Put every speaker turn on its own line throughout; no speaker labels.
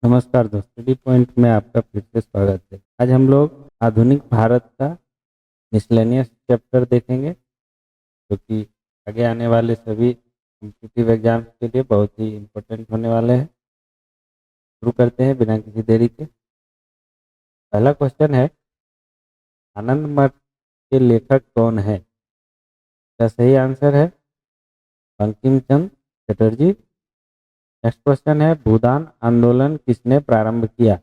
नमस्कार दोस्तों, study point में आपका फिर से स्वागत है। आज हम लोग आधुनिक भारत का मिसलेनियस चैप्टर देखेंगे, जो कि आगे आने वाले सभी कॉम्पिटिटिव एग्जाम के लिए बहुत ही इम्पोर्टेंट होने वाले हैं। शुरू करते हैं बिना किसी देरी के। पहला क्वेश्चन है, आनंद मठ के लेखक कौन है? इसका सही आंसर है बंकिम चंद्र चटर्जी। नेक्स्ट क्वेश्चन है, भूदान आंदोलन किसने प्रारंभ किया?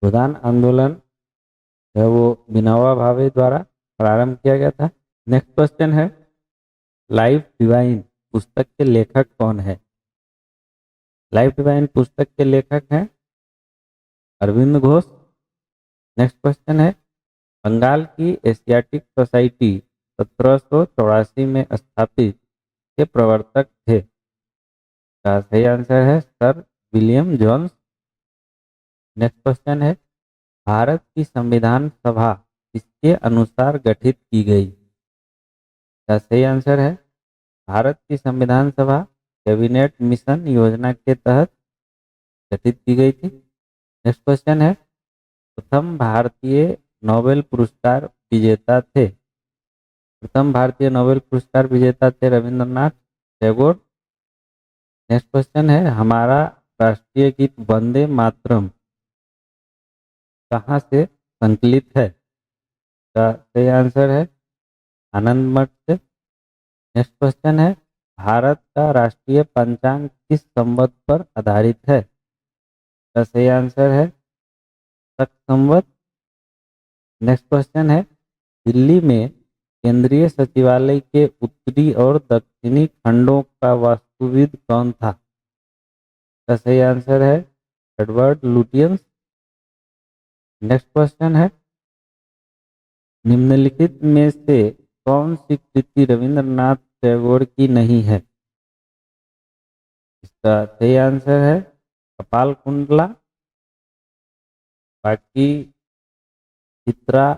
भूदान आंदोलन है वो विनोबा भावे द्वारा प्रारंभ किया गया था। नेक्स्ट क्वेश्चन है, लाइफ डिवाइन पुस्तक के लेखक कौन है? लाइफ डिवाइन पुस्तक के लेखक हैं अरविंद घोष। नेक्स्ट क्वेश्चन है, बंगाल की एशियाटिक सोसाइटी 1784 में स्थापित के प्रवर्तक थे? का सही आंसर है sir William Jones. Next question है, भारत की संविधान सभा किसके अनुसार गठित की गई? का सही आंसर है भारत की संविधान सभा कैबिनेट मिशन योजना के तहत गठित की गई थी। नेक्स्ट क्वेश्चन है, प्रथम भारतीय नोबेल पुरस्कार विजेता थे? प्रथम भारतीय नोबेल पुरस्कार विजेता थे रविंद्रनाथ टैगोर। नेक्स्ट क्वेश्चन है, हमारा राष्ट्रीय गीत वंदे मातरम कहाँ से संकलित है? का सही आंसर है आनंद मठ से। नेक्स्ट क्वेश्चन है, भारत का राष्ट्रीय पंचांग किस संवत पर आधारित है? का सही आंसर है शक संवत। नेक्स्ट क्वेश्चन है, दिल्ली में केंद्रीय सचिवालय के उत्तरी और दक्षिणी खंडों का वास्तुविद कौन था? का सही आंसर है एडवर्ड लुटियंस। नेक्स्ट क्वेश्चन है, निम्नलिखित में से कौन सी कृति रविंद्रनाथ टैगोर की नहीं है? इसका सही आंसर है कपाल कुंडला। बाकी चित्रा,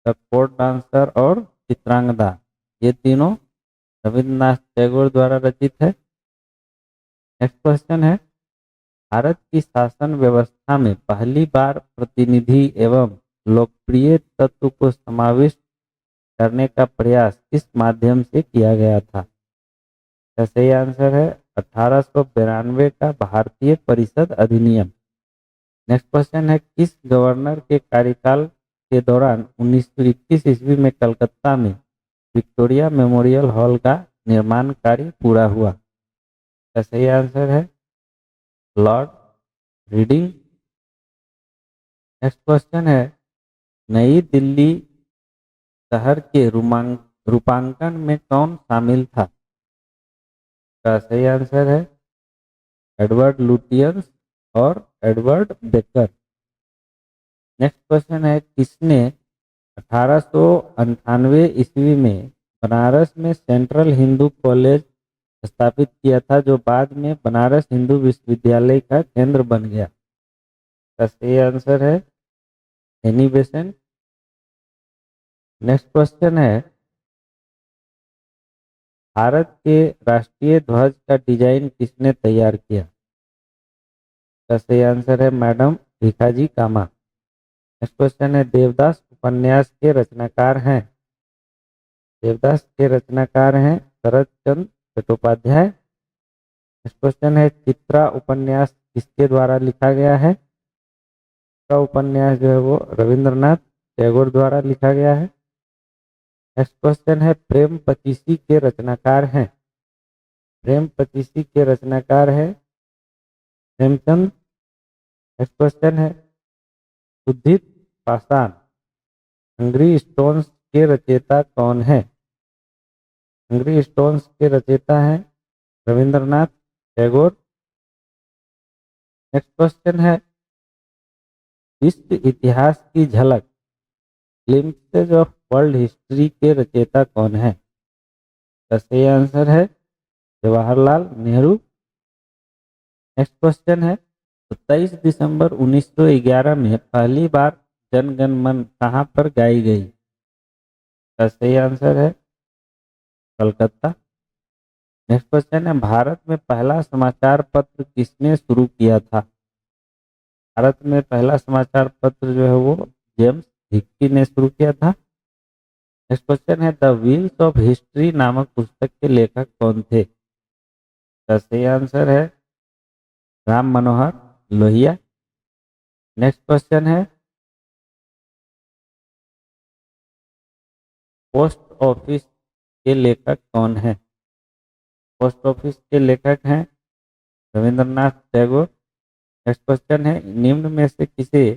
द कोर्ट डांसर और चित्रांगदा, ये तीनों रविंद्रनाथ टैगोर द्वारा रचित है। नेक्स्ट क्वेश्चन है, भारत की शासन व्यवस्था में पहली बार प्रतिनिधि एवं लोकप्रिय तत्व को समाविष्ट करने का प्रयास किस माध्यम से किया गया था? इसका सही आंसर है 1892 का भारतीय परिषद अधिनियम। नेक्स्ट क्वेश्चन है, किस गवर्नर के कार्यकाल के दौरान 1921 ईस्वी में कलकत्ता में विक्टोरिया मेमोरियल हॉल का निर्माण कार्य पूरा हुआ? इसका सही आंसर है लॉर्ड रीडिंग। नेक्स्ट क्वेश्चन है, नई दिल्ली शहर के रूपांकन में कौन शामिल था? इसका सही आंसर है एडवर्ड लुटियंस और एडवर्ड बेकर। नेक्स्ट क्वेश्चन है, किसने 1898 ईस्वी में बनारस में सेंट्रल हिंदू कॉलेज स्थापित किया था, जो बाद में बनारस हिंदू विश्वविद्यालय का केंद्र बन गया? इसका सही आंसर है एनी बेसेंट। नेक्स्ट क्वेश्चन है, भारत के राष्ट्रीय ध्वज का डिजाइन किसने तैयार किया? इसका सही आंसर है मैडम भिखाजी कामा। नेक्स्ट क्वेश्चन है, देवदास उपन्यास के रचनाकार हैं? देवदास के रचनाकार हैं शरद चंद्र चट्टोपाध्याय। नेक्स्ट क्वेश्चन है, चित्रा उपन्यास किसके द्वारा लिखा गया है? चित्रा उपन्यास जो है वो रविंद्रनाथ टैगोर द्वारा लिखा गया है। नेक्स्ट क्वेश्चन है, प्रेम पचीसी के रचनाकार हैं? प्रेम पचीसी के रचनाकार है प्रेमचंद। नेक्स्ट क्वेश्चन है, सुदीप पाषाण हंग्री स्टोन्स के रचयिता कौन है? हंग्री स्टोन्स के रचयिता हैं रविंद्रनाथ टैगोर। नेक्स्ट क्वेश्चन है, विश्व इतिहास की झलक ग्लिम्पसेज ऑफ वर्ल्ड हिस्ट्री के रचयिता कौन है? का सही आंसर है जवाहरलाल नेहरू। नेक्स्ट क्वेश्चन है, 27 दिसंबर 1911 में पहली बार जनगण मन कहाँ पर गाई गई? का सही आंसर है कलकत्ता। नेक्स्ट क्वेश्चन है, भारत में पहला समाचार पत्र किसने शुरू किया था? भारत में पहला समाचार पत्र जो है वो जेम्स हिक्की ने शुरू किया था। नेक्स्ट क्वेश्चन है, द व्हील्स ऑफ हिस्ट्री नामक पुस्तक के लेखक कौन थे? इसका सही आंसर है राम मनोहर लोहिया। नेक्स्ट क्वेश्चन है, पोस्ट ऑफिस के लेखक कौन है? पोस्ट ऑफिस के लेखक हैं रविंद्रनाथ टैगोर। नेक्स्ट क्वेश्चन है, निम्न में से किसे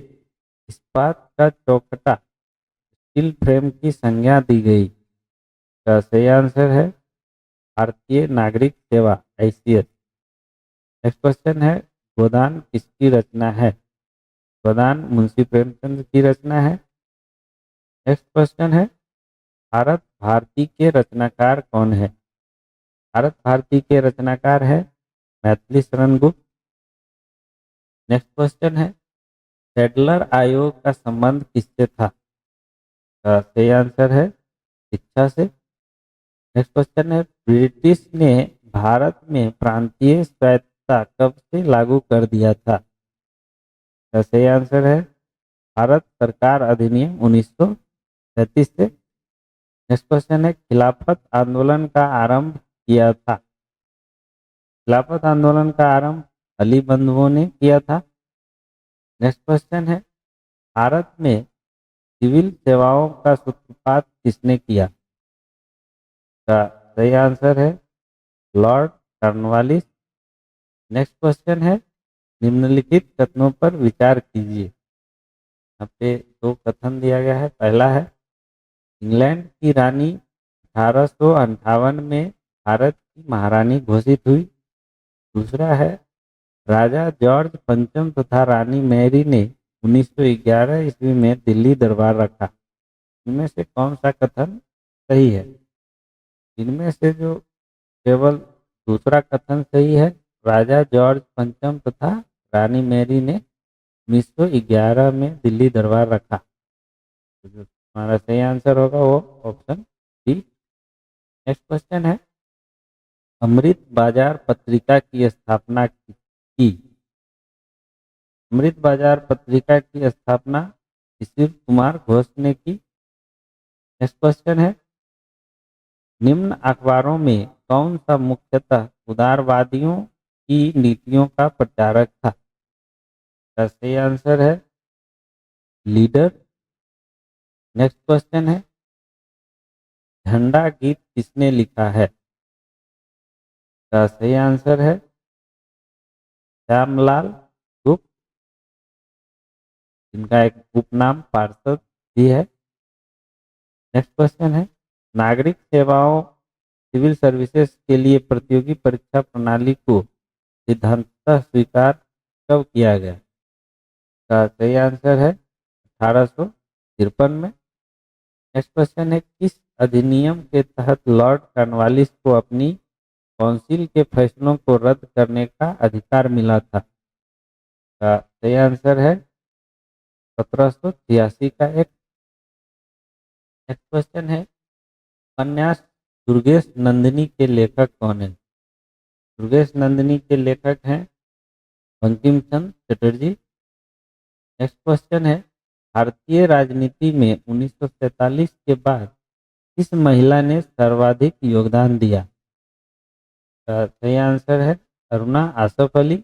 इस्पात का चौखटा स्टील फ्रेम की संज्ञा दी गई? का सही आंसर है भारतीय नागरिक सेवा ICS। नेक्स्ट क्वेश्चन है, गोदान किसकी रचना है? गोदान मुंशी प्रेमचंद की रचना है। नेक्स्ट क्वेश्चन है, भारत भारती के रचनाकार कौन है? भारत भारती के रचनाकार है मैथिली शरण गुप्त। नेक्स्ट क्वेश्चन है, सैडलर आयोग का संबंध किससे था? का सही आंसर है शिक्षा से। नेक्स्ट क्वेश्चन है, ब्रिटिश ने भारत में प्रांतीय स्वायत्तता कब से लागू कर दिया था? का सही आंसर है भारत सरकार अधिनियम 1937 से। नेक्स्ट क्वेश्चन है, खिलाफत आंदोलन का आरंभ किया था? खिलाफत आंदोलन का आरंभ अली बंधुओं ने किया था। नेक्स्ट क्वेश्चन है, भारत में सिविल सेवाओं का सूत्रपात किसने किया? का सही आंसर है लॉर्ड कॉर्नवालिस। नेक्स्ट क्वेश्चन है, निम्नलिखित कथनों पर विचार कीजिए। यहाँ पे दो कथन दिया गया है। पहला है, इंग्लैंड की रानी 1858 में भारत की महारानी घोषित हुई। दूसरा है, राजा जॉर्ज पंचम तथा रानी मैरी ने 1911 ईस्वी में दिल्ली दरबार रखा। इनमें से कौन सा कथन सही है? इनमें से जो केवल दूसरा कथन सही है, राजा जॉर्ज पंचम तथा रानी मैरी ने 1911 में दिल्ली दरबार रखा। तो जो हमारा सही आंसर होगा वो ऑप्शन डी। नेक्स्ट क्वेश्चन है, अमृत बाजार पत्रिका की स्थापना की? अमृत बाजार पत्रिका की स्थापना शिशिर कुमार घोष ने की। नेक्स्ट क्वेश्चन है, निम्न अखबारों में कौन सा मुख्यतः उदारवादियों की नीतियों का प्रचारक था? इसका सही आंसर है लीडर। नेक्स्ट क्वेश्चन है, झंडा गीत किसने लिखा है? इसका सही आंसर है श्यामलाल गुप्त, जिनका एक उपनाम पार्षद भी है। नेक्स्ट क्वेश्चन है, नागरिक सेवाओं सिविल सर्विसेज के लिए प्रतियोगी परीक्षा प्रणाली को सिद्धांततः स्वीकार कब किया गया? का सही आंसर है 1853 में। नेक्स्ट क्वेश्चन है, किस अधिनियम के तहत लॉर्ड कॉर्नवालिस को अपनी काउंसिल के फैसलों को रद्द करने का अधिकार मिला था? का सही आंसर है 1786 का एक। नेक्स्ट क्वेश्चन है, उपन्यास दुर्गेश नंदिनी के लेखक कौन है? दुर्गेश नंदिनी के लेखक हैं बंकिम चंद्र चटर्जी। नेक्स्ट क्वेश्चन है, भारतीय राजनीति में 1947 के बाद किस महिला ने सर्वाधिक योगदान दिया? का सही आंसर है अरुणा आसफ अली।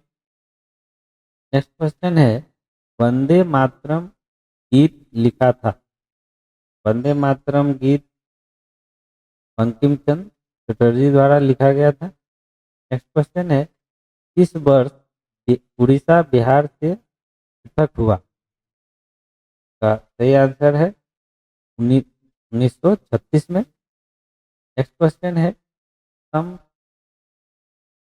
नेक्स्ट क्वेश्चन है, वंदे मातरम गीत लिखा था? वंदे मातरम गीत बंकिम चंद्र चटर्जी द्वारा लिखा गया था। नेक्स्ट क्वेश्चन है, किस वर्ष उड़ीसा बिहार से पृथक हुआ? का सही आंसर है 1936 में। नेक्स्ट क्वेश्चन है, स्तंभ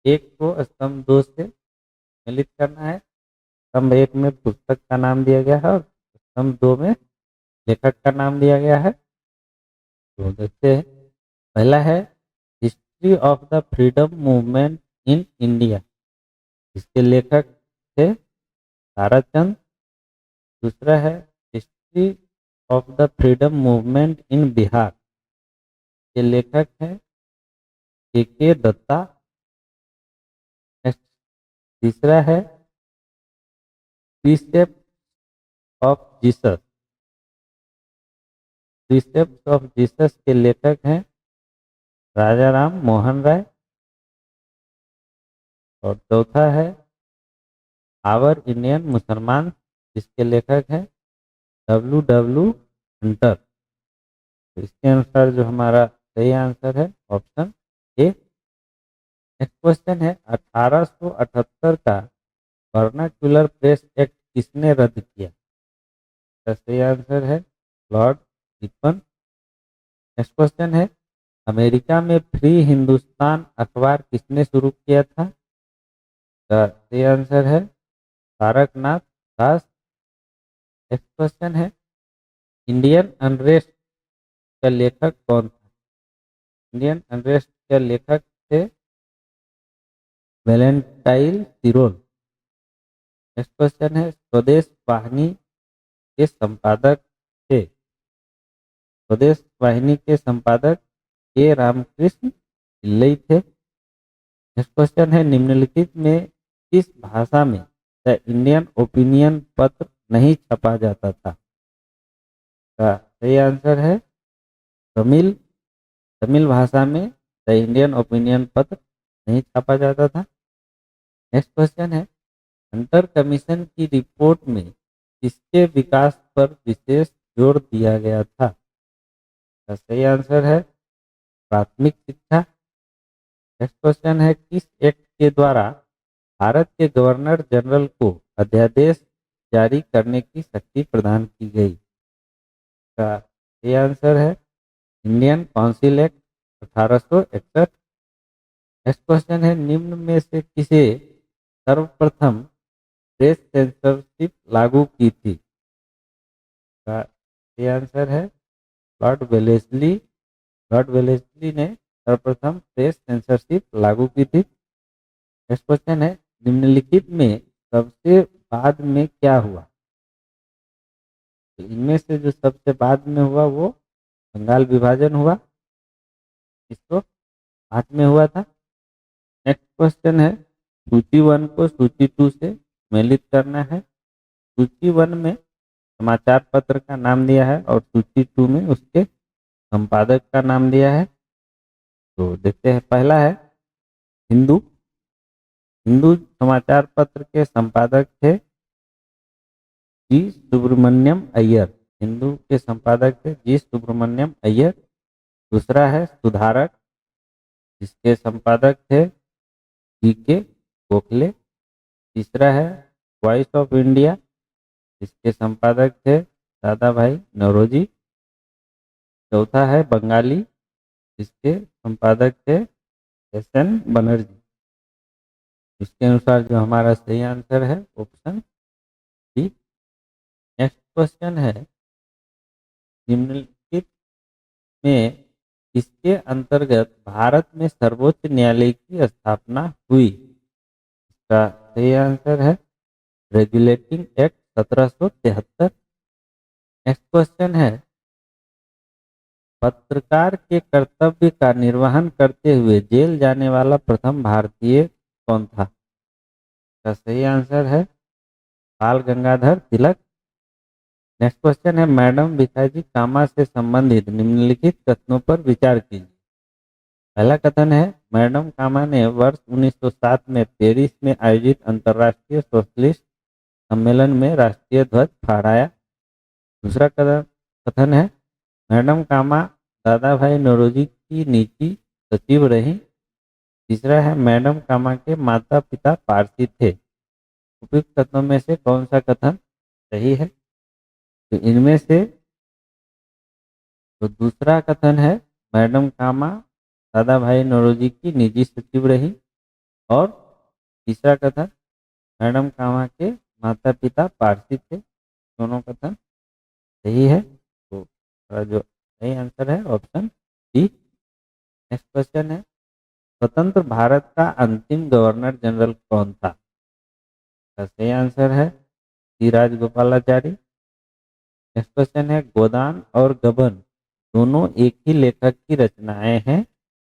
एक को स्तंभ दो से मिलित करना है। स्तंभ एक में पुस्तक का नाम दिया गया है और स्तंभ दो में लेखक का नाम दिया गया है। तो देखते हैं। पहला है, history of the freedom movement in India, इसके लेखक थे ताराचंद। दूसरा है, history of the freedom movement in Bihar, के लेखक हैं के दत्ता। नेक्स्ट तीसरा है, precept of Jesus. Precept of Jesus के लेखक हैं राजा राम मोहन राय। और चौथा है आवर इंडियन मुसलमान, जिसके लेखक हैं W हंटर। तो इसके अनुसार जो हमारा सही आंसर है ऑप्शन ए। नेक्स्ट क्वेश्चन है 1878 का वर्नाक्युलर प्रेस एक्ट किसने रद्द किया? इसका सही आंसर है लॉर्ड रिपन। नेक्स्ट क्वेश्चन है अमेरिका में फ्री हिंदुस्तान अखबार किसने शुरू किया था? इसका सही आंसर है तारकनाथ दास। नेक्स्ट क्वेश्चन है इंडियन अनरेस्ट का लेखक कौन था? इंडियन अनरेस्ट के लेखक थे वैलेंटाइन सिरोल। नेक्स्ट क्वेश्चन है स्वदेश वाहिनी के संपादक थे? स्वदेश वाहिनी के संपादक के रामकृष्ण पिल्लई थे। नेक्स्ट क्वेश्चन है निम्नलिखित में किस भाषा में द इंडियन ओपिनियन पत्र नहीं छपा जाता था? का सही आंसर है तमिल। तमिल भाषा में द इंडियन ओपिनियन पत्र नहीं छापा जाता था। नेक्स्ट क्वेश्चन है हंटर कमीशन की रिपोर्ट में किसके विकास पर विशेष जोर दिया गया था? का सही आंसर है प्राथमिक शिक्षा। नेक्स्ट क्वेश्चन है किस एक्ट के द्वारा भारत के गवर्नर जनरल को अध्यादेश जारी करने की शक्ति प्रदान की गई? का सही आंसर है Indian council act 1861। Next question है निम्न में से किसे सर्वप्रथम प्रेस सेंसरशिप लागू की थी? का सही आंसर है लॉर्ड वेलेस्ली। लॉर्ड वेलेस्ली ने सर्वप्रथम प्रेस सेंसरशिप लागू की थी। नेक्स्ट क्वेश्चन है निम्नलिखित में सबसे बाद में क्या हुआ? तो इनमें से जो सबसे बाद में हुआ वो बंगाल विभाजन हुआ, 1908 में हुआ था। नेक्स्ट क्वेश्चन है सूची 1 को सूची 2 से मेलित करना है। सूची 1 में समाचार पत्र का नाम दिया है और सूची 2 में उसके संपादक का नाम दिया है। तो देखते हैं पहला है हिंदू। हिंदू समाचार पत्र के संपादक थे जी सुब्रमण्यम अय्यर। हिंदू के संपादक थे जी सुब्रमण्यम अय्यर। दूसरा है सुधारक, जिसके संपादक थे जी के गोखले। तीसरा है वॉइस ऑफ इंडिया, जिसके संपादक थे दादा भाई नौरोजी। चौथा है बंगाली, जिसके संपादक थे एस.एन. बनर्जी। इसके अनुसार जो हमारा सही आंसर है ऑप्शन डी। नेक्स्ट क्वेश्चन है निम्नलिखित में इसके अंतर्गत भारत में सर्वोच्च न्यायालय की स्थापना हुई? इसका सही आंसर है रेगुलेटिंग एक्ट 1773। नेक्स्ट क्वेश्चन है पत्रकार के कर्तव्य का निर्वहन करते हुए जेल जाने वाला प्रथम भारतीय कौन था? इसका सही आंसर है बाल गंगाधर तिलक। नेक्स्ट क्वेश्चन है मैडम भिखाजी कामा से संबंधित निम्नलिखित कथनों पर विचार कीजिए। पहला कथन है मैडम कामा ने वर्ष 1907 में पेरिस में आयोजित अंतर्राष्ट्रीय सोशलिस्ट सम्मेलन में राष्ट्रीय ध्वज फहराया। दूसरा कथन कथन है मैडम कामा दादा भाई नौरोजी की निजी सचिव रही। तीसरा है मैडम कामा के माता पिता पारसी थे। उपयुक्त कथनों में से कौन सा कथन सही है? तो इनमें से तो दूसरा कथन है मैडम कामा दादा भाई नौरोजी की निजी सचिव रही। और तीसरा कथन मैडम कामा के माता पिता पारसी थे। दोनों कथन सही है। तो हमारा जो सही आंसर है ऑप्शन डी। नेक्स्ट क्वेश्चन है स्वतंत्र भारत का अंतिम गवर्नर जनरल कौन था? इसका सही आंसर है सी राजगोपालाचारी। नेक्स्ट क्वेश्चन है गोदान और गबन दोनों एक ही लेखक की रचनाएं हैं,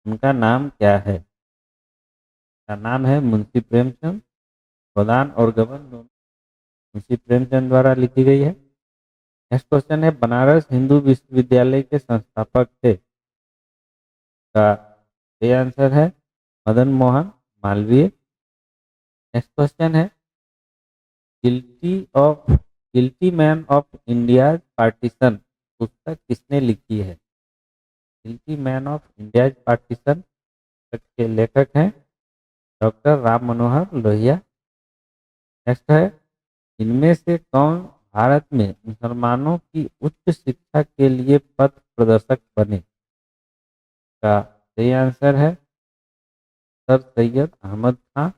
उनका नाम क्या है? का नाम है मुंशी प्रेमचंद। गोदान और गबन दोनों मुंशी प्रेमचंद द्वारा लिखी गई है। नेक्स्ट क्वेश्चन है, बनारस हिंदू विश्वविद्यालय के संस्थापक थे? का सही आंसर है मदन मोहन मालवीय। नेक्स्ट क्वेश्चन है, guilty of guilty man of India partition पुस्तक किसने लिखी है? Guilty man of India partition के लेखक हैं डॉक्टर राम मनोहर लोहिया। नेक्स्ट है, इनमें से कौन भारत में मुसलमानों की उच्च शिक्षा के लिए पथ प्रदर्शक बने? का सही आंसर है sir Syed Ahmed Khan.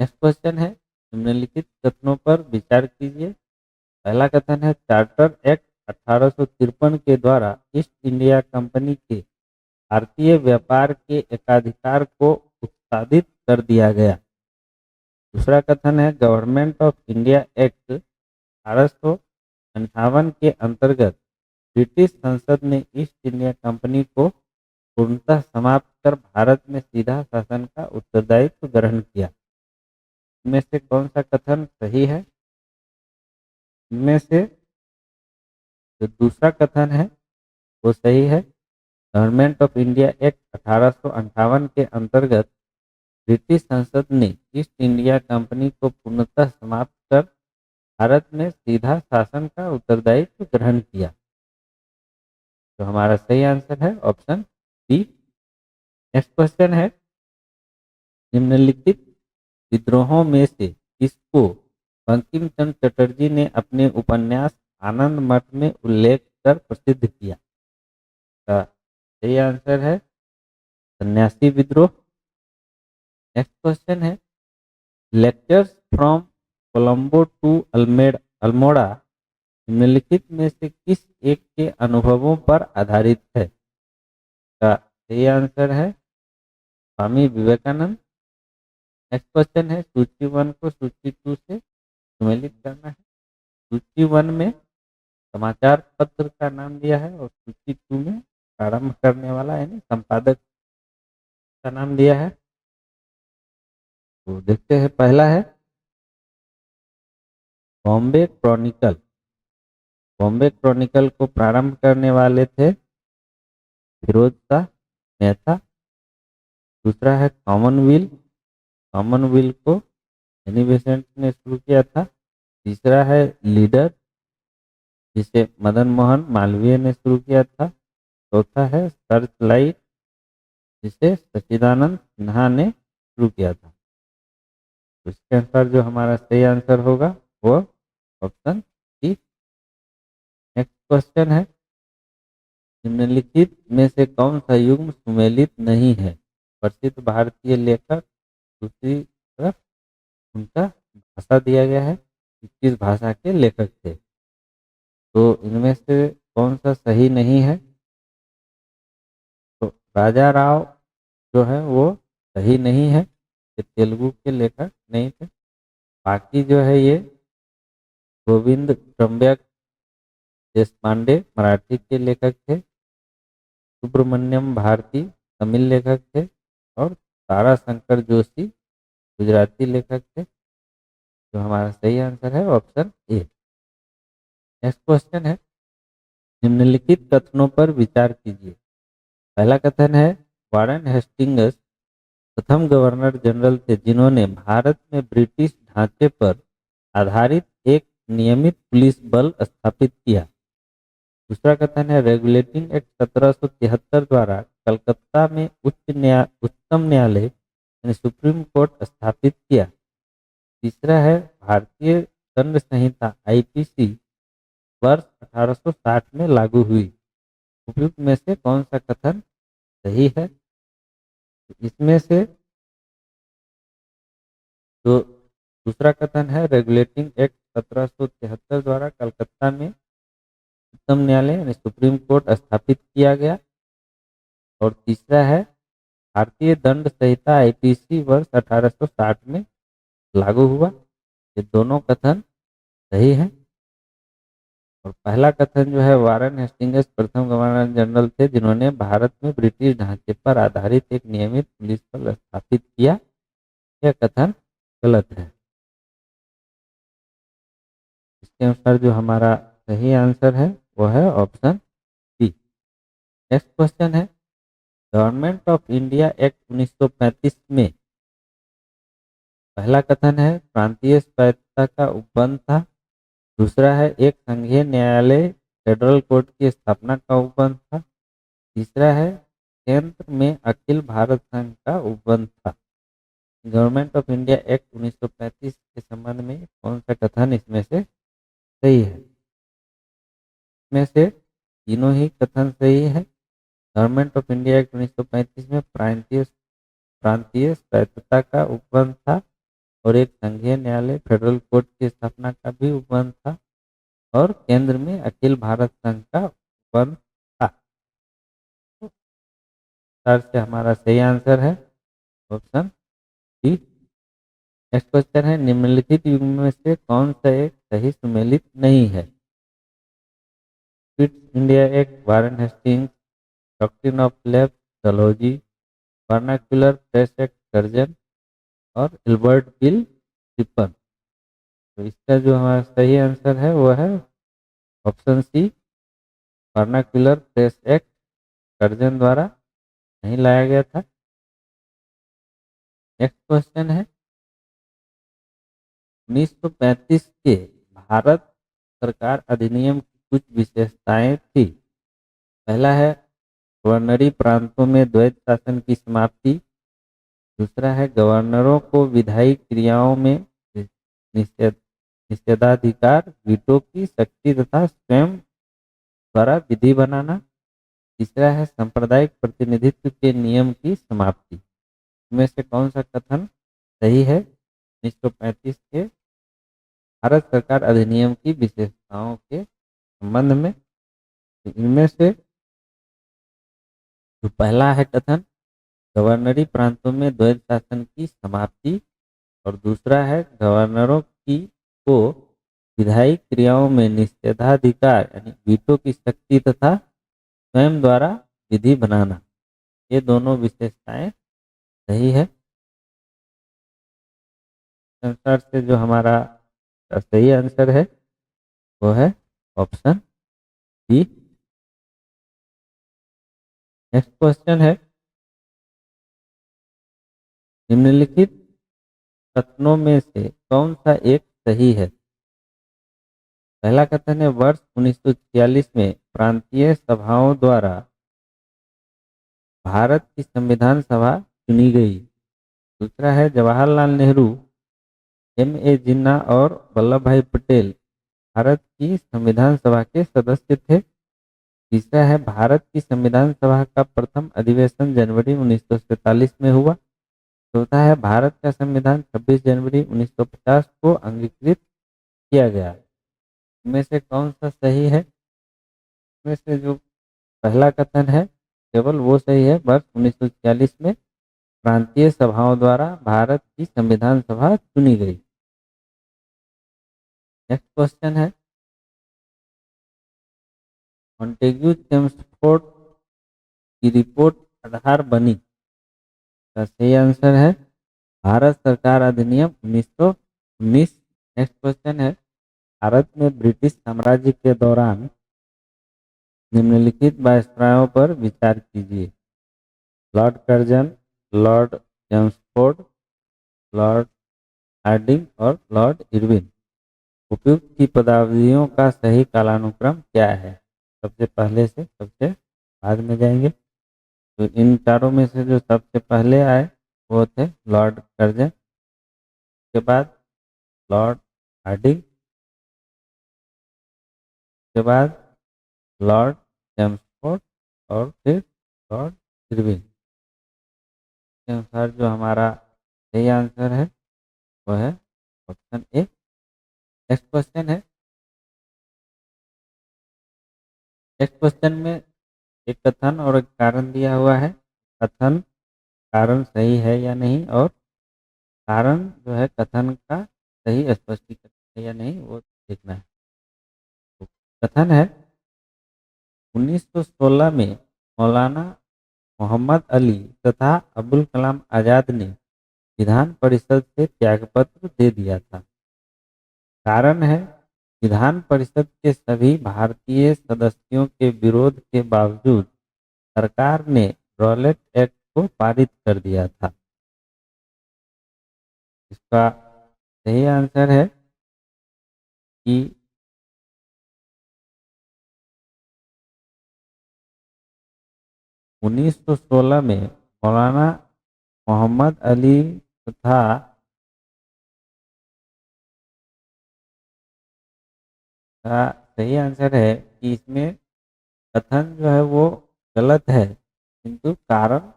Next question है, निम्नलिखित कथनों पर विचार कीजिए। पहला कथन है, चार्टर एक्ट 1853 के द्वारा ईस्ट इंडिया कंपनी के भारतीय व्यापार के एकाधिकार को उत्साहित कर दिया गया। दूसरा कथन है, गवर्नमेंट ऑफ इंडिया एक्ट 1858 के अंतर्गत ब्रिटिश संसद ने ईस्ट इंडिया कंपनी को पूर्णतः समाप्त कर भारत में सीधा शासन का उत्तरदायित्व ग्रहण किया। इनमें से कौन सा कथन सही है? इनमें से जो दूसरा कथन है वो सही है। गवर्नमेंट ऑफ इंडिया एक्ट 1858 के अंतर्गत ब्रिटिश संसद ने ईस्ट इंडिया कंपनी को पूर्णतः समाप्त कर भारत में सीधा शासन का उत्तरदायित्व ग्रहण किया। तो हमारा सही आंसर है ऑप्शन बी। नेक्स्ट क्वेश्चन है, निम्नलिखित विद्रोहों में से किसको बंकिम चंद्र चटर्जी ने अपने उपन्यास आनंद मठ में उल्लेख कर प्रसिद्ध किया? का सही आंसर है सन्यासी विद्रोह। नेक्स्ट क्वेश्चन है, lectures from Colombo to Almora निम्नलिखित में से किस एक के अनुभवों पर आधारित है? का सही आंसर है स्वामी विवेकानंद। नेक्स्ट क्वेश्चन है, सूची 1 को सूची 2 से सम्मिलित करना है। सूची 1 में समाचार पत्र का नाम दिया है और सूची 2 में प्रारंभ करने वाला यानी संपादक का नाम दिया है। तो देखते हैं, पहला है बॉम्बे क्रॉनिकल। बॉम्बे क्रॉनिकल को प्रारंभ करने वाले थे फिरोज शाह मेहता। दूसरा है कॉमनवेल्थ। कॉमनवेल्थ को एनी बेसेंट ने शुरू किया था। तीसरा है लीडर, जिसे मदन मोहन मालवीय ने शुरू किया था। चौथा है सर्च लाइट, जिसे सच्चिदानंद सिन्हा ने शुरू किया था। तो इसके अनुसार जो हमारा सही आंसर होगा वो ऑप्शन सी। नेक्स्ट क्वेश्चन है, निम्नलिखित में से कौन सा युग्म सुमेलित नहीं है? प्रसिद्ध भारतीय लेखक, दूसरी तरफ उनका भाषा दिया गया है कि किस भाषा के लेखक थे। तो इनमें से कौन सा सही नहीं है? तो राजा राव जो है वो सही नहीं है, ये तेलुगु के लेखक नहीं थे। बाकी जो है ये गोविंद ट्रम्बक देशपांडे मराठी के लेखक थे। सुब्रमण्यम भारती तमिल लेखक थे और तारा शंकर जोशी गुजराती लेखक थे। तो हमारा सही आंसर है ऑप्शन ए। नेक्स्ट क्वेश्चन है, निम्नलिखित कथनों पर विचार कीजिए। पहला कथन है, वारेन हेस्टिंग्स प्रथम गवर्नर जनरल थे जिन्होंने भारत में ब्रिटिश ढांचे पर आधारित एक नियमित पुलिस बल स्थापित किया। दूसरा कथन है, रेगुलेटिंग एक्ट 1773 द्वारा कलकत्ता में उच्चतम न्यायालय यानी सुप्रीम कोर्ट स्थापित किया। तीसरा है, भारतीय दंड संहिता आईपीसी वर्ष 1860 में लागू हुई। उपयुक्त में से कौन सा कथन सही है? तो इसमें से जो दूसरा कथन है, रेगुलेटिंग एक्ट 1773 द्वारा कलकत्ता में उच्चतम न्यायालय यानी सुप्रीम कोर्ट स्थापित किया गया। और तीसरा है, भारतीय दंड संहिता आईपीसी वर्ष 1860 में लागू हुआ। ये दोनों कथन सही है। और पहला कथन जो है, वारेन हेस्टिंग्स प्रथम गवर्नर जनरल थे जिन्होंने भारत में ब्रिटिश ढांचे पर आधारित एक नियमित पुलिस बल स्थापित किया, यह कथन गलत है। इसके अनुसार जो हमारा सही आंसर है वो है ऑप्शन बी। नेक्स्ट क्वेश्चन है, गवर्नमेंट ऑफ इंडिया एक्ट 1935 में पहला कथन है प्रांतीय स्वायत्तता का उपबंध था। दूसरा है एक संघीय न्यायालय फेडरल कोर्ट की स्थापना का उपबंध था। तीसरा है केंद्र में अखिल भारत संघ का उपबंध था। गवर्नमेंट ऑफ इंडिया एक्ट 1935 के संबंध में कौन सा कथन इसमें से सही है? इसमें से तीनों ही कथन सही है। गवर्नमेंट ऑफ इंडिया एक्ट 1935 में प्रांतीय स्वायत्तता का उपबंध था और एक संघीय न्यायालय फेडरल कोर्ट की स्थापना का भी उपबंध था और केंद्र में अखिल भारत संघ का उपबंध था। तो सर से हमारा सही आंसर है ऑप्शन डी। नेक्स्ट क्वेश्चन है, निम्नलिखित युग्म में से कौन सा एक सही सुमेलित नहीं है? Quit India act, Warren Hastings, doctrine of left, Dalhousie, vernacular press act, Curzon और एल्बर्ट बिल टिप्पण। तो इसका जो हमारा सही आंसर है वो है option C, vernacular press act Curzon द्वारा नहीं लाया गया था। नेक्स्ट क्वेश्चन है, 1935 के भारत सरकार अधिनियम की कुछ विशेषताएं थी। पहला है गवर्नरी प्रांतों में द्वैत शासन की समाप्ति। दूसरा है गवर्नरों को विधायी क्रियाओं में निषेध निषेधाधिकार, वीटो की शक्ति तथा स्वयं द्वारा विधि बनाना। तीसरा है सांप्रदायिक प्रतिनिधित्व के नियम की समाप्ति। इनमें से कौन सा कथन सही है 1935 के भारत सरकार अधिनियम की विशेषताओं के संबंध में? तो इनमें से जो पहला है कथन गवर्नरी प्रांतों में द्वैत शासन की समाप्ति और दूसरा है गवर्नरों की को विधायी क्रियाओं में निषेधाधिकार यानी वीटो की शक्ति तथा स्वयं द्वारा विधि बनाना, ये दोनों विशेषताएं सही है। संसार से जो हमारा सही आंसर है वो है ऑप्शन बी। नेक्स्ट क्वेश्चन है, निम्नलिखित कथनों में से कौन सा एक सही है? पहला कथन है वर्ष 1946 में प्रांतीय सभाओं द्वारा भारत की संविधान सभा चुनी गई। दूसरा है जवाहरलाल नेहरू, एम.ए. जिन्ना और वल्लभ भाई पटेल भारत की संविधान सभा के सदस्य थे। तीसरा है भारत की संविधान सभा का प्रथम अधिवेशन जनवरी 1947 में हुआ। चौथा है भारत का संविधान 26 जनवरी 1950 को अंगीकृत किया गया। इनमें से कौन सा सही है? इसमें से जो पहला कथन है केवल वो सही है, वर्ष 1946 में प्रांतीय सभाओं द्वारा भारत की संविधान सभा चुनी गई। नेक्स्ट क्वेश्चन है, मॉन्टेग्यू चेम्सफोर्ड की रिपोर्ट आधार बनी। का सही आंसर है भारत सरकार अधिनियम 1919। नेक्स्ट क्वेश्चन है, भारत में ब्रिटिश साम्राज्य के दौरान निम्नलिखित वायसरायों पर विचार कीजिए। Lord Curzon, Lord Chelmsford, Lord Hardinge और लॉर्ड इरविन। उपयुक्त की पदावलियों का सही कालानुक्रम क्या है? सबसे पहले से सबसे बाद में जाएंगे। तो इन चारों में से जो सबसे पहले आए वो थे लॉर्ड कर्जन, के बाद लॉर्ड हार्डिंग, के बाद लॉर्ड चेम्सफोर्ड और फिर लॉर्ड इरविन। के अनुसार जो हमारा सही आंसर है वो है ऑप्शन ए। नेक्स्ट क्वेश्चन है, नेक्स्ट क्वेश्चन में एक कथन और एक कारण दिया हुआ है। कथन कारण सही है या नहीं और कारण जो है कथन का सही स्पष्टीकरण है या नहीं वो देखना है। तो कथन है 1916 में मौलाना मोहम्मद अली तथा अबुल कलाम आजाद ने विधान परिषद से त्यागपत्र दे दिया था। कारण है विधान परिषद के सभी भारतीय सदस्यों के विरोध के बावजूद सरकार ने रॉलेट एक्ट को पारित कर दिया था। इसका सही आंसर है कि 1916 में मौलाना मोहम्मद अली तथा का सही आंसर है कि इसमें कथन जो है वो गलत है, किंतु कारण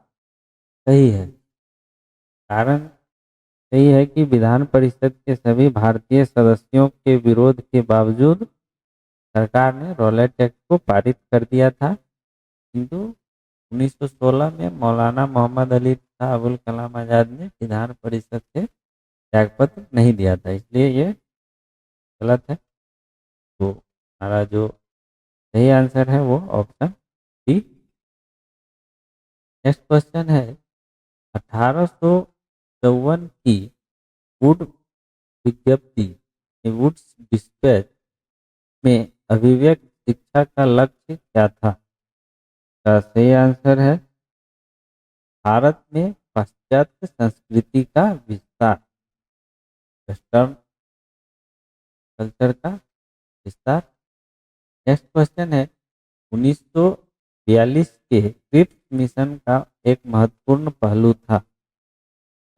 सही है। कारण सही है कि विधान परिषद के सभी भारतीय सदस्यों के विरोध के बावजूद सरकार ने रॉलेट एक्ट को पारित कर दिया था, किंतु 1916 में मौलाना मोहम्मद अली तथा अबुल कलाम आजाद ने विधान परिषद से त्यागपत्र नहीं दिया था, इसलिए ये गलत है। तो हमारा जो सही आंसर है वो ऑप्शन डी। नेक्स्ट क्वेश्चन है 1854 की वुड विज्ञप्ति वुड्स डिस्पैच में अभिव्यक्त शिक्षा का लक्ष्य क्या था? का सही आंसर है भारत में पाश्चात्य संस्कृति का विस्तार, वेस्टर्न कल्चर का विस्तार। नेक्स्ट क्वेश्चन है 1942 के क्रिप्स मिशन का एक महत्वपूर्ण पहलू था।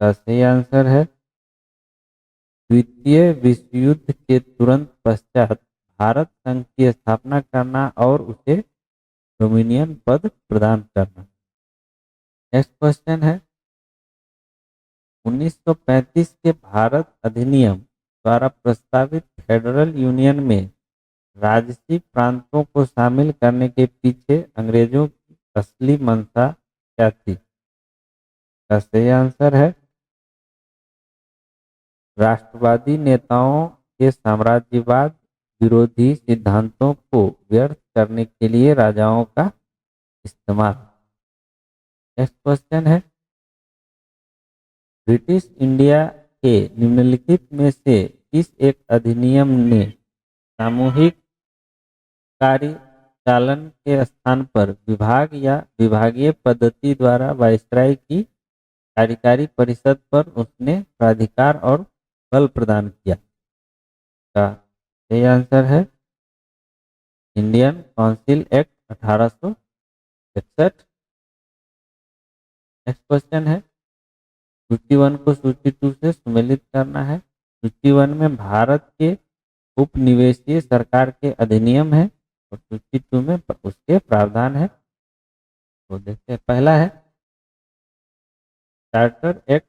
का सही आंसर है द्वितीय विश्व युद्ध के तुरंत पश्चात भारत संघ की स्थापना करना और उसे डोमिनियन पद प्रदान करना। नेक्स्ट क्वेश्चन है 1935 के भारत अधिनियम द्वारा प्रस्तावित फेडरल यूनियन में राजसी प्रांतों को शामिल करने के पीछे अंग्रेजों की असली मंशा क्या थी? का सही आंसर है राष्ट्रवादी नेताओं के साम्राज्यवाद विरोधी सिद्धांतों को व्यर्थ करने के लिए राजाओं का इस्तेमाल। नेक्स्ट क्वेश्चन है ब्रिटिश इंडिया के निम्नलिखित में से किस एक अधिनियम ने सामूहिक कार्यचालन के स्थान पर विभाग या विभागीय पद्धति द्वारा वायसराय की कार्यकारी परिषद पर उसने प्राधिकार और बल प्रदान किया? का सही आंसर है Indian council act 1861। Next question है सूची 1 को सूची 2 से सुमेलित करना है। सूची 1 में भारत के उपनिवेशीय सरकार के अधिनियम है और सूची 2 में उसके प्रावधान है। तो देखते हैं, पहला है चार्टर एक्ट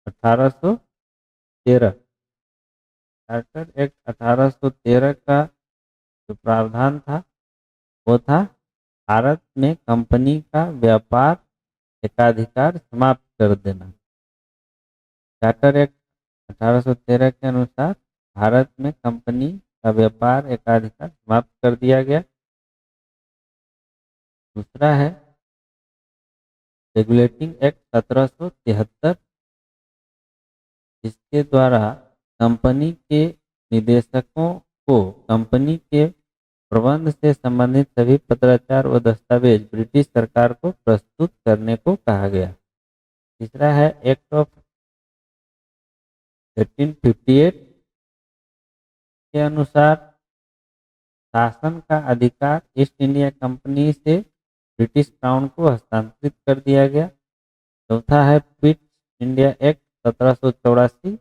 1813। चार्टर एक्ट 1813 का जो प्रावधान था वो था भारत में कंपनी का व्यापार एकाधिकार समाप्त कर देना। चार्टर एक्ट 1813 के अनुसार भारत में कंपनी का व्यापार एकाधिकार समाप्त कर दिया गया। दूसरा है रेगुलेटिंग एक्ट 1773, जिसके द्वारा कंपनी के निदेशकों को कंपनी के प्रबंध से संबंधित सभी पत्राचार व दस्तावेज ब्रिटिश सरकार को प्रस्तुत करने को कहा गया। तीसरा है एक्ट ऑफ 1858 के अनुसार शासन का अधिकार ईस्ट इंडिया कंपनी से ब्रिटिश क्राउन को हस्तांतरित कर दिया गया। चौथा है पिट इंडिया एक्ट 1784,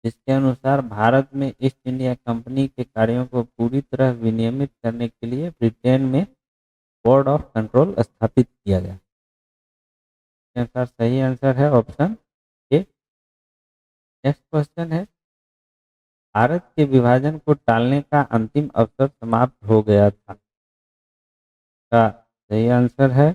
जिसके अनुसार भारत में ईस्ट इंडिया कंपनी के कार्यों को पूरी तरह विनियमित करने के लिए ब्रिटेन में बोर्ड ऑफ कंट्रोल स्थापित किया गया। इसके अनुसार सही आंसर है ऑप्शन ए। नेक्स्ट क्वेश्चन है भारत के विभाजन को टालने का अंतिम अवसर समाप्त हो गया था। का सही आंसर है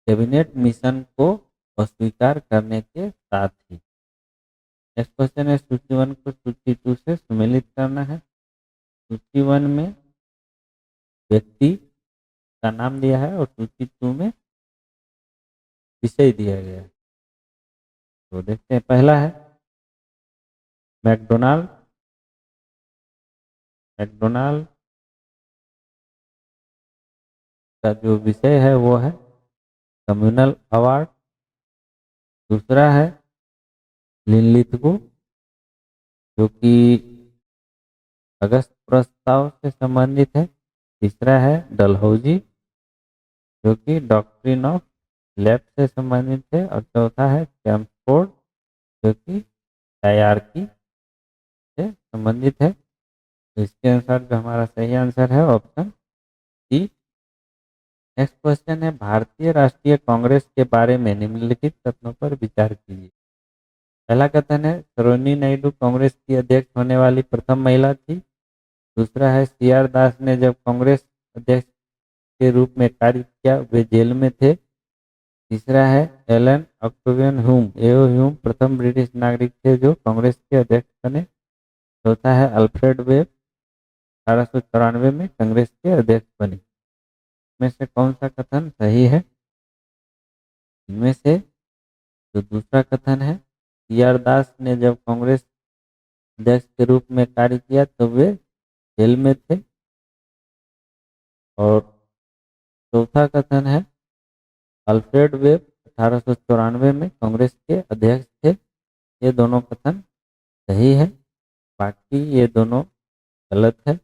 कैबिनेट मिशन को अस्वीकार करने के साथ ही। नेक्स्ट क्वेश्चन है सूची 1 को सूची 2 से सुमेलित करना है। सूची 1 में व्यक्ति का नाम दिया है और सूची 2 में विषय दिया गया है। तो देखते हैं, पहला है मैकडोनाल्ड मैकडोनाल्ड का जो विषय है वो है कम्युनल अवार्ड। दूसरा है लिनलिथगो, जो कि अगस्त प्रस्ताव से संबंधित है। तीसरा है डलहौजी, जो कि डॉक्ट्रिन ऑफ लैब से संबंधित है। और चौथा है चैम्सफोर्ड, जो कि हायरार्की से संबंधित है। तो इसके अनुसार जो हमारा सही आंसर है ऑप्शन डी। नेक्स्ट क्वेश्चन है भारतीय राष्ट्रीय कांग्रेस के बारे में निम्नलिखित कथनों पर विचार कीजिए। पहला कथन है सरोजिनी नायडू कांग्रेस की अध्यक्ष होने वाली प्रथम महिला थी। दूसरा है सी आर दास ने जब कांग्रेस अध्यक्ष के रूप में कार्य किया वे जेल में थे। तीसरा है एलन ऑक्टेवियन ह्यूम एओ ह्यूम प्रथम ब्रिटिश नागरिक थे जो कांग्रेस के अध्यक्ष बने। चौथा है अल्फ्रेड वेब 1894 में कांग्रेस के अध्यक्ष बने। इनमें से कौन सा कथन सही है? इनमें से जो दूसरा कथन है सी आर दास ने जब कांग्रेस अध्यक्ष के रूप में कार्य किया तो वे जेल में थे। और चौथा कथन है अल्फ्रेड वेब 1894 में कांग्रेस के अध्यक्ष थे। ये दोनों कथन सही है, बाकी ये दोनों गलत है।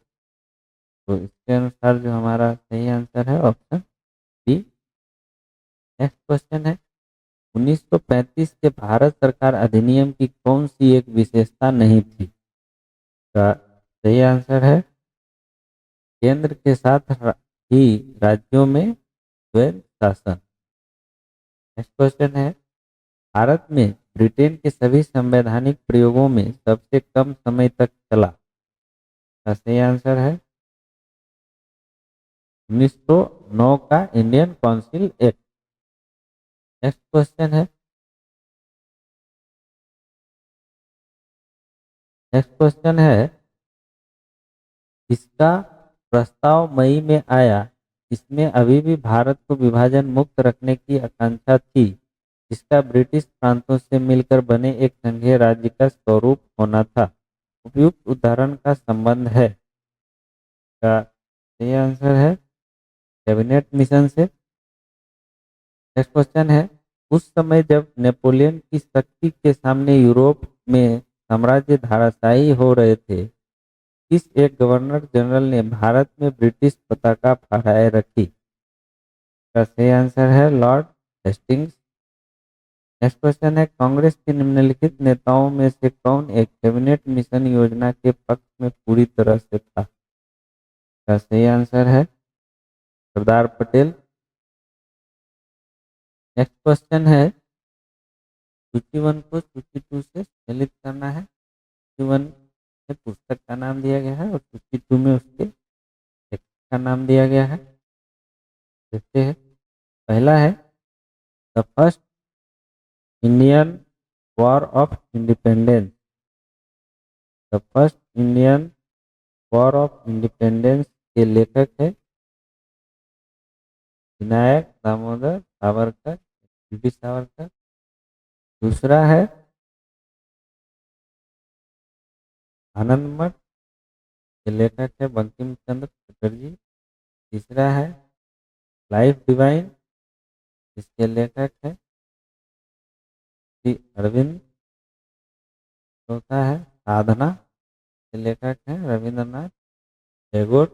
तो इसके अनुसार जो हमारा सही आंसर है ऑप्शन बी। नेक्स्ट क्वेश्चन है 1935 के भारत सरकार अधिनियम की कौन सी एक विशेषता नहीं थी? का सही आंसर है केंद्र के साथ ही राज्यों में स्वैर शासन। नेक्स्ट क्वेश्चन है भारत में ब्रिटेन के सभी संवैधानिक प्रयोगों में सबसे कम समय तक चला। का सही आंसर है 1909 का Indian council act. Next question है इसका प्रस्ताव मई में आया, इसमें अभी भी भारत को विभाजन मुक्त रखने की आकांक्षा थी, जिसका ब्रिटिश प्रांतों से मिलकर बने एक संघीय राज्य का स्वरूप होना था। उपयुक्त उदाहरण का संबंध है। का सही आंसर है कैबिनेट मिशन से। नेक्स्ट क्वेश्चन है उस समय जब नेपोलियन की शक्ति के सामने यूरोप में साम्राज्य धराशायी हो रहे थे, किस एक गवर्नर जनरल ने भारत में ब्रिटिश पताका फहराए रखी? का सही आंसर है लॉर्ड हेस्टिंग्स। नेक्स्ट क्वेश्चन है कांग्रेस के निम्नलिखित नेताओं में से कौन एक कैबिनेट मिशन योजना के पक्ष में पूरी तरह से था? का सही आंसर है सरदार पटेल। नेक्स्ट क्वेश्चन है सूची वन को सूची टू से सम्मिलित करना है। सूची वन में पुस्तक का नाम दिया गया है और सूची टू में उसके लेखक का नाम दिया गया है। देखते हैं। पहला है the first Indian war of independence. The first Indian war of independence के लेखक है विनायक दामोदर सावरकर, वी सावरकर। दूसरा है आनंद मठ के लेखक है बंकिम चंद्र चटर्जी। तीसरा है लाइफ डिवाइन, इसके लेखक है श्री अरविंद। चौथा है साधना, के लेखक हैं रविंद्रनाथ टैगोर।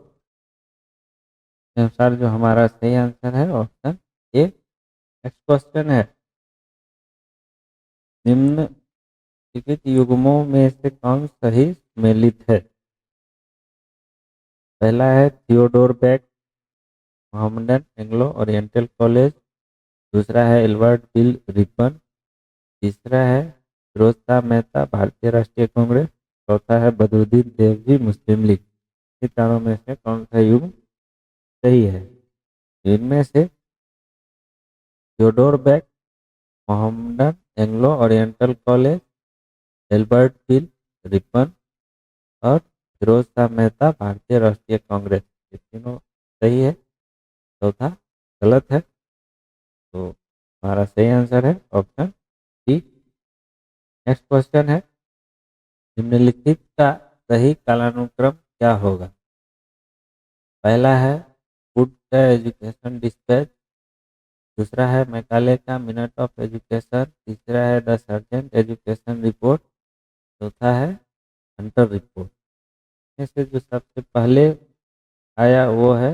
के अनुसार जो हमारा सही आंसर है ऑप्शन ए। नेक्स्ट क्वेश्चन है निम्नलिखित युग्मों में से कौन सही सम्मिलित है? पहला है Theodore Beck Mohammedan Anglo Oriental college. दूसरा है एल्बर्ट बिल रिपन। तीसरा है फिरोज शाह मेहता भारतीय राष्ट्रीय कांग्रेस। चौथा है बदरुद्दीन देवजी मुस्लिम लीग। इन चारों में से कौन सा युग्म सही है? इनमें से Theodore Beck Mohammedan Anglo Oriental college, Albert bill Ripon और फिरोज शाह मेहता भारतीय राष्ट्रीय कांग्रेस, ये तीनों सही है। चौथा गलत है। तो हमारा सही आंसर है ऑप्शन डी। नेक्स्ट क्वेश्चन है निम्नलिखित का सही कालानुक्रम क्या होगा? पहला है फूड का एजुकेशन डिस्पैच, दूसरा है मैकाले का मिनट ऑफ एजुकेशन, तीसरा है द सर्जेंट एजुकेशन रिपोर्ट, चौथा है हंटर रिपोर्ट। इसमें से जो सबसे पहले आया वो है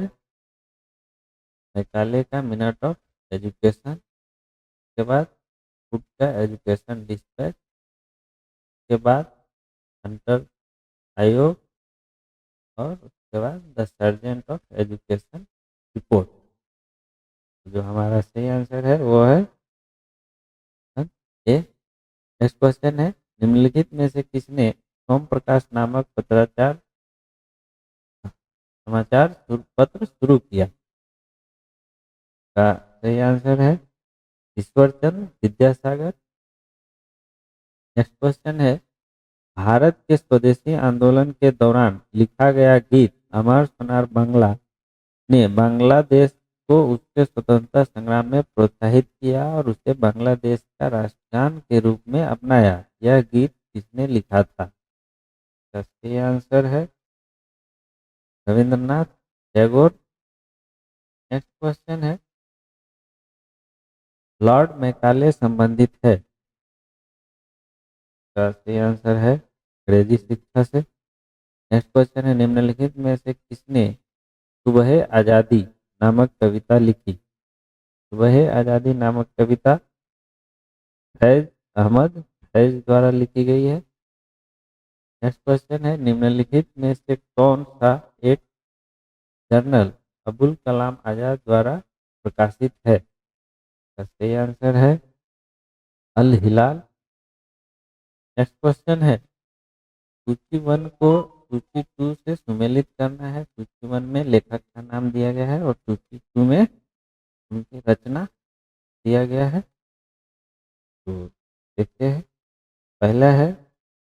मैकाले का मिनट ऑफ एजुकेशन, के बाद फूड का एजुकेशन डिस्पैच, के बाद हंटर आयोग और उसके बाद the sergeant of education report. जो हमारा सही आंसर है वो है ए। नेक्स्ट क्वेश्चन है, निम्नलिखित में से किसने सोम प्रकाश नामक पत्राचार पत्र शुरू किया? का सही आंसर है ईश्वरचंद्र विद्यासागर। नेक्स्ट क्वेश्चन है, भारत के स्वदेशी आंदोलन के दौरान लिखा गया गीत अमर सोनार बांग्ला ने बांग्लादेश को उसके स्वतंत्रता संग्राम में प्रोत्साहित किया और उसे बांग्लादेश का राष्ट्रगान के रूप में अपनाया। यह गीत किसने लिखा था? इसका सही आंसर है रविंद्रनाथ टैगोर। नेक्स्ट क्वेश्चन है, लॉर्ड मैकाले संबंधित है? इसका सही आंसर है अंग्रेजी शिक्षा से। नेक्स्ट क्वेश्चन है, निम्नलिखित में से किसने सुबह आज़ादी नामक कविता लिखी? सुबह आज़ादी नामक कविता फैज अहमद फैज द्वारा लिखी गई है। नेक्स्ट क्वेश्चन है, निम्नलिखित में से कौन सा एक जर्नल अबुल कलाम आजाद द्वारा प्रकाशित है? इसका सही आंसर है अल हिलाल। नेक्स्ट क्वेश्चन है, सूची वन को सूची टू से सुमेलित करना है। सूची वन में लेखक का नाम दिया गया है और सूची टू में उनकी रचना दिया गया है। तो देखते हैं, पहला है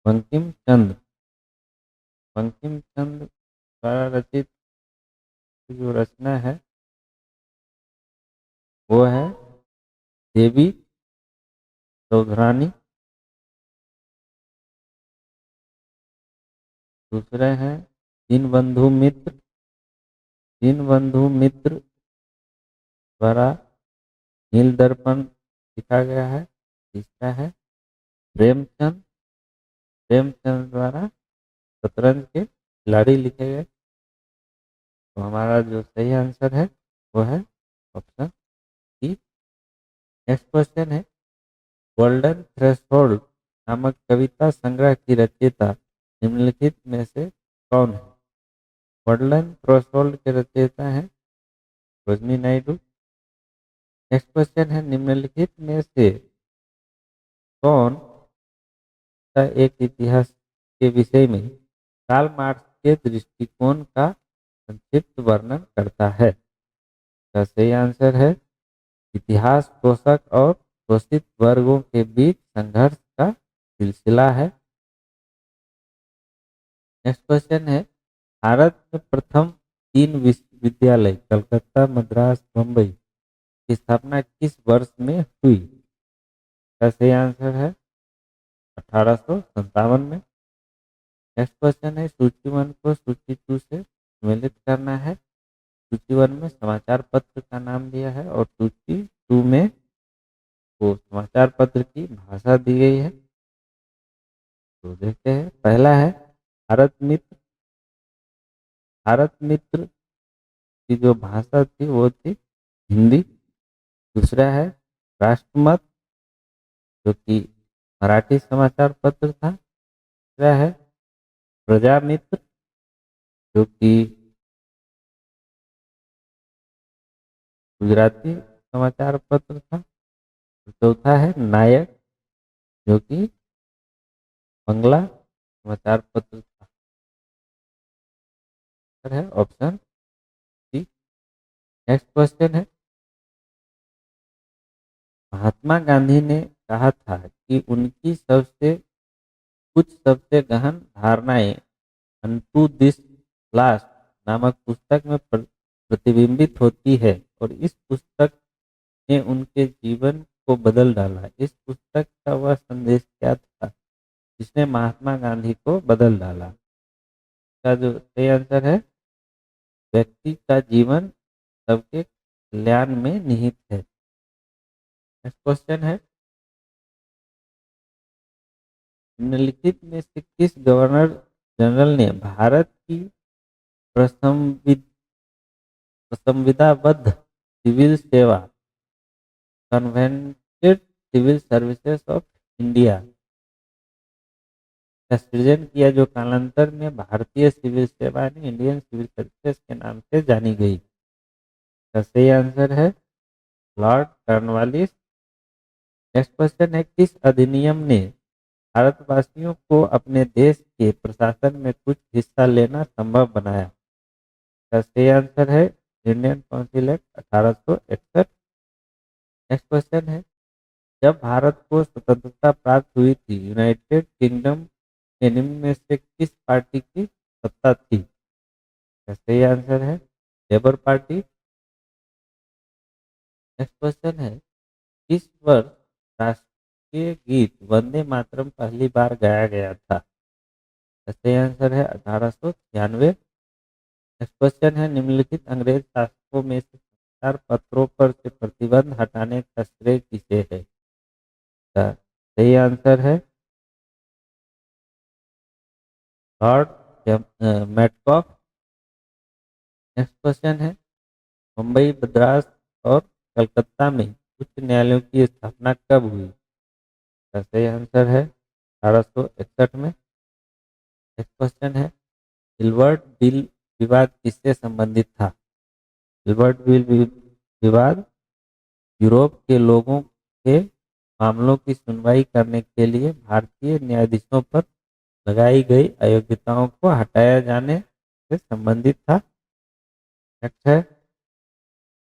बंकिम चंद्र। बंकिम चंद्र द्वारा रचित जो रचना है वो है देवी चौधरानी। दूसरे हैं दीन बंधु मित्र द्वारा नील दर्पण लिखा गया है। तीसरा है प्रेमचंद प्रेमचंद द्वारा शतरंज के खिलाड़ी लिखे गए। तो हमारा जो सही आंसर है वो है ऑप्शन सी। नेक्स्ट क्वेश्चन है, गोल्डन थ्रेशोल्ड नामक कविता संग्रह की रचयिता निम्नलिखित में से कौन है? गोल्डन थ्रेशोल्ड के रचयिता हैं रोजनी नायडू। नेक्स्ट क्वेश्चन है, निम्नलिखित में से कौन सा एक इतिहास के विषय में कार्ल मार्क्स के दृष्टिकोण का संक्षिप्त वर्णन करता है? इसका सही आंसर है इतिहास शोषक और शोषित वर्गों के बीच संघर्ष का सिलसिला है। नेक्स्ट क्वेश्चन है, भारत में प्रथम तीन विश्वविद्यालय कलकत्ता मद्रास मुंबई की स्थापना किस वर्ष में हुई? इसका सही आंसर है 1857 में। नेक्स्ट क्वेश्चन है, सूची वन को सूची टू से सम्मिलित करना है। सूची वन में समाचार पत्र का नाम दिया है और सूची टू में वो समाचार पत्र की भाषा दी गई है। तो देखते हैं, पहला है भारत मित्र। भारत मित्र की जो भाषा थी वो थी हिंदी। दूसरा है राष्ट्रमत जो कि मराठी समाचार पत्र था। तीसरा है प्रजामित्र जो कि गुजराती समाचार पत्र था। और चौथा है नायक जो कि बंगला समाचार पत्र था। है ऑप्शन सी। नेक्स्ट क्वेश्चन है, महात्मा गांधी ने कहा था कि उनकी सबसे गहन धारणाएं अनटू दिस लास्ट नामक पुस्तक में प्रतिबिंबित होती है और इस पुस्तक ने उनके जीवन को बदल डाला। इस पुस्तक का वह संदेश क्या था? जिसने महात्मा गांधी को बदल डाला। इसका जो सही आंसर है, व्यक्ति का जीवन सबके कल्याण में निहित है। नेक्स्ट क्वेश्चन है, निम्नलिखित में से किस गवर्नर जनरल ने भारत की संविदाबद्ध सिविल सेवा कन्वेंटेड सिविल सर्विसेज ऑफ इंडिया का सृजन किया, जो कालांतर में भारतीय सिविल सेवा यानी इंडियन सिविल सर्विसेज के नाम से जानी गई? का सही आंसर है लॉर्ड कॉर्नवालिस। नेक्स्ट क्वेश्चन है, किस अधिनियम ने भारतवासियों को अपने देश के प्रशासन में कुछ हिस्सा लेना संभव बनाया? का सही आंसर है Indian council act 1861। Next question है, जब भारत को स्वतंत्रता प्राप्त हुई थी, यूनाइटेड किंगडम में निम्न में से किस पार्टी की सत्ता थी? का सही आंसर है लेबर पार्टी। नेक्स्ट क्वेश्चन है, किस वर्ष राष्ट्रीय गीत वंदे मातरम पहली बार गाया गया था? का सही आंसर है 1896। नेक्स्ट क्वेश्चन है, निम्नलिखित अंग्रेज शासकों में से समाचार पत्रों पर से प्रतिबंध हटाने का श्रेय किसे है? का सही आंसर है लॉर्ड मेटकॉफ। नेक्स्ट क्वेश्चन है, मुंबई, मद्रास और कलकत्ता में उच्च न्यायालयों की स्थापना कब हुई? का सही आंसर है 1861 में। नेक्स्ट क्वेश्चन है, हिल्बर्ट बिल विवाद किससे संबंधित था? हिल्बर्ट बिल विवाद यूरोप के लोगों के मामलों की सुनवाई करने के लिए भारतीय न्यायाधीशों पर लगाई गई अयोग्यताओं को हटाया जाने से संबंधित था। नेक्स्ट है,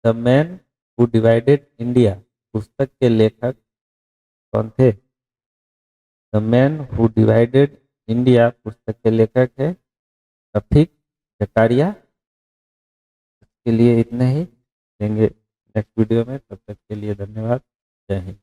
the man who divided India पुस्तक के लेखक कौन थे? The man who divided India पुस्तक के लेखक है रफीक जकारिया। के लिए इतना ही, देंगे नेक्स्ट वीडियो में। तब तक के लिए धन्यवाद। जय हिंद।